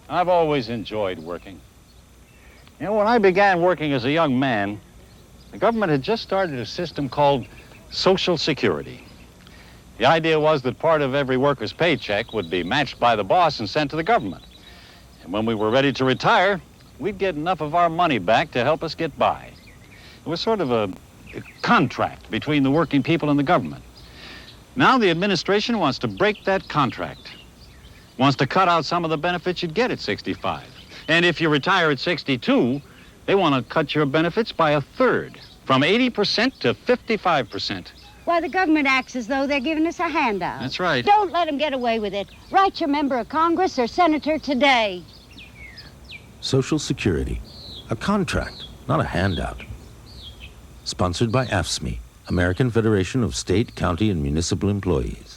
I've always enjoyed working. You know, when I began working as a young man, the government had just started a system called Social Security. The idea was that part of every worker's paycheck would be matched by the boss and sent to the government. And when we were ready to retire, we'd get enough of our money back to help us get by. It was sort of a contract between the working people and the government. Now the administration wants to break that contract. Wants to cut out some of the benefits you'd get at 65. And if you retire at 62, they want to cut your benefits by a third, from 80% to 55%. Why, the government acts as though they're giving us a handout. That's right. Don't let them get away with it. Write your member of Congress or senator today. Social Security, a contract, not a handout. Sponsored by AFSCME, American Federation of State, County, and Municipal Employees.